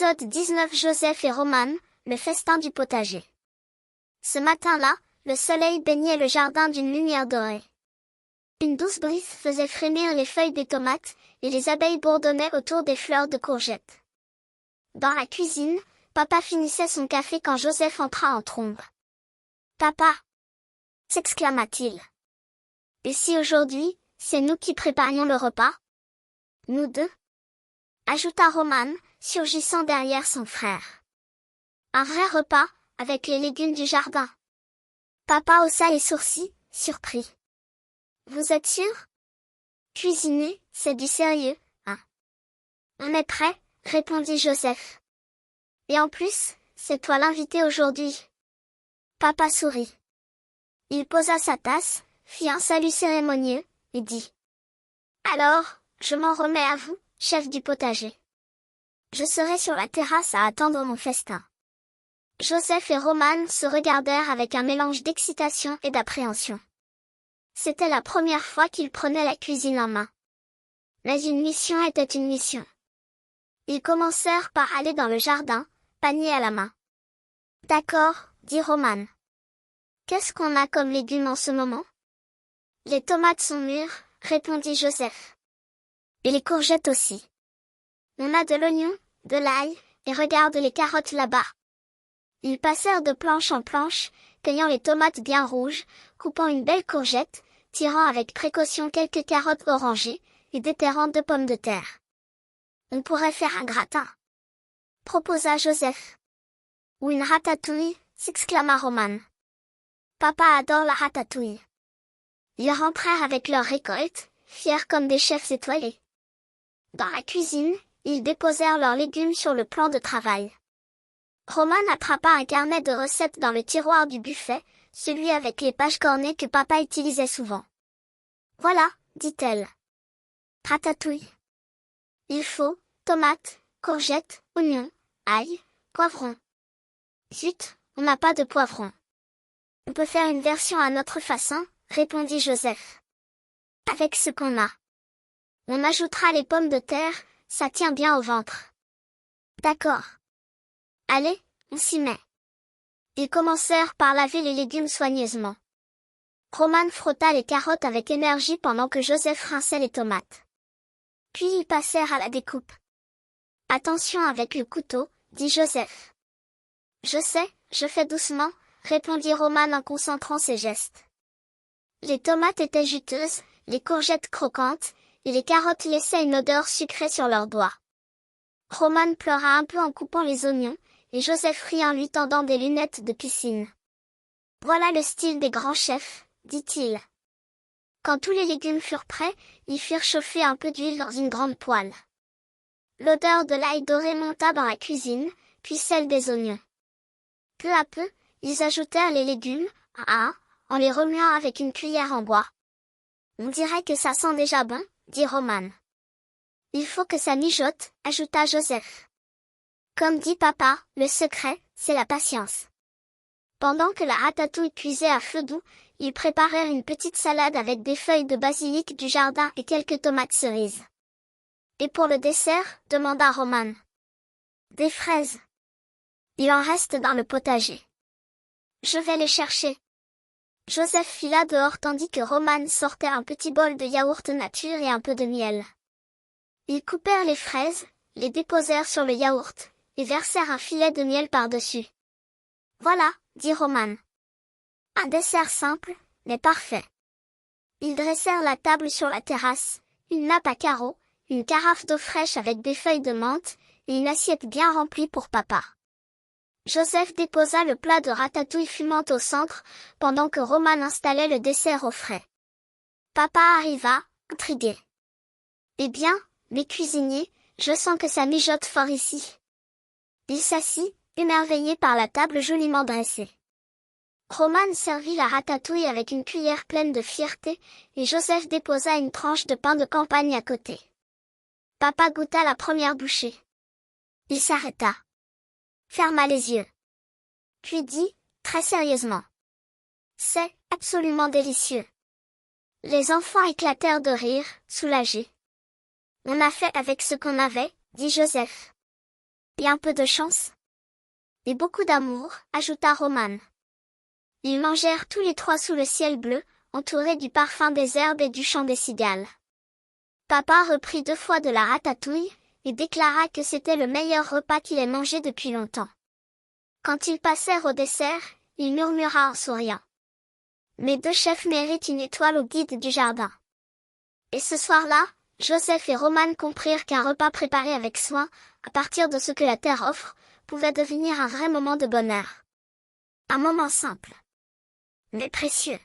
Épisode 19. Joseph et Roman, le festin du potager. Ce matin-là, le soleil baignait le jardin d'une lumière dorée. Une douce brise faisait frémir les feuilles des tomates, et les abeilles bourdonnaient autour des fleurs de courgettes. Dans la cuisine, papa finissait son café quand Joseph entra en trombe. « Papa !» s'exclama-t-il. « Et si aujourd'hui, c'est nous qui préparions le repas ? Nous deux ?» ajouta Roman, surgissant derrière son frère. « Un vrai repas, avec les légumes du jardin ?» Papa haussa les sourcils, surpris. « Vous êtes sûr ? Cuisiner, c'est du sérieux, hein ? » « On est prêt, » répondit Joseph. « Et en plus, c'est toi l'invité aujourd'hui. » Papa sourit. Il posa sa tasse, fit un salut cérémonieux, et dit. « Alors, je m'en remets à vous, chef du potager. Je serai sur la terrasse à attendre mon festin. » Joseph et Roman se regardèrent avec un mélange d'excitation et d'appréhension. C'était la première fois qu'ils prenaient la cuisine en main. Mais une mission était une mission. Ils commencèrent par aller dans le jardin, panier à la main. « D'accord, » dit Roman. « Qu'est-ce qu'on a comme légumes en ce moment ? » « Les tomates sont mûres, » répondit Joseph. « Et les courgettes aussi. On a de l'oignon, de l'ail, et regarde les carottes là-bas. » Ils passèrent de planche en planche, cueillant les tomates bien rouges, coupant une belle courgette, tirant avec précaution quelques carottes orangées, et déterrant 2 pommes de terre. « On pourrait faire un gratin, » proposa Joseph. « Ou une ratatouille, » s'exclama Roman. « Papa adore la ratatouille. » Ils rentrèrent avec leur récolte, fiers comme des chefs étoilés. Dans la cuisine, ils déposèrent leurs légumes sur le plan de travail. Roman attrapa un carnet de recettes dans le tiroir du buffet, celui avec les pages cornées que papa utilisait souvent. « Voilà, » dit-elle. « Ratatouille. Il faut, tomates, courgettes, oignons, ail, poivrons. Zut, on n'a pas de poivrons. »« On peut faire une version à notre façon, » répondit Joseph. « Avec ce qu'on a. On ajoutera les pommes de terre, ça tient bien au ventre. »« D'accord. Allez, on s'y met. » Ils commencèrent par laver les légumes soigneusement. Roman frotta les carottes avec énergie pendant que Joseph rinçait les tomates. Puis ils passèrent à la découpe. « Attention avec le couteau, » dit Joseph. « Je sais, je fais doucement, » répondit Roman en concentrant ses gestes. Les tomates étaient juteuses, les courgettes croquantes, et les carottes laissaient une odeur sucrée sur leurs doigts. Roman pleura un peu en coupant les oignons, et Joseph rit en lui tendant des lunettes de piscine. « Voilà le style des grands chefs, » dit-il. Quand tous les légumes furent prêts, ils firent chauffer un peu d'huile dans une grande poêle. L'odeur de l'ail doré monta dans la cuisine, puis celle des oignons. Peu à peu, ils ajoutèrent les légumes, un à un, en les remuant avec une cuillère en bois. « On dirait que ça sent déjà bon, » dit Roman. « Il faut que ça mijote, » ajouta Joseph. Comme dit papa, le secret, c'est la patience. Pendant que la ratatouille cuisait à feu doux, ils préparèrent une petite salade avec des feuilles de basilic du jardin et quelques tomates cerises. « Et pour le dessert ?» demanda Roman. « Des fraises. Il en reste dans le potager. Je vais les chercher. » Joseph fila dehors tandis que Roman sortait un petit bol de yaourt nature et un peu de miel. Ils coupèrent les fraises, les déposèrent sur le yaourt, et versèrent un filet de miel par-dessus. « Voilà, » dit Roman. « Un dessert simple, mais parfait. » Ils dressèrent la table sur la terrasse, une nappe à carreaux, une carafe d'eau fraîche avec des feuilles de menthe, et une assiette bien remplie pour papa. Joseph déposa le plat de ratatouille fumante au centre, pendant que Roman installait le dessert au frais. Papa arriva, intrigué. « Eh bien, mes cuisiniers, je sens que ça mijote fort ici. » Il s'assit, émerveillé par la table joliment dressée. Roman servit la ratatouille avec une cuillère pleine de fierté, et Joseph déposa une tranche de pain de campagne à côté. Papa goûta la première bouchée. Il s'arrêta. Ferma les yeux. Puis dit, très sérieusement. « C'est absolument délicieux. » Les enfants éclatèrent de rire, soulagés. « On a fait avec ce qu'on avait, » dit Joseph. Et un peu de chance. Et beaucoup d'amour, ajouta Roman. Ils mangèrent tous les trois sous le ciel bleu, entourés du parfum des herbes et du chant des cigales. Papa reprit 2 fois de la ratatouille, et déclara que c'était le meilleur repas qu'il ait mangé depuis longtemps. Quand ils passèrent au dessert, il murmura en souriant. Mes 2 chefs méritent une étoile au guide du jardin. Et ce soir-là, Joseph et Roman comprirent qu'un repas préparé avec soin, à partir de ce que la terre offre, pouvait devenir un vrai moment de bonheur. Un moment simple, mais précieux.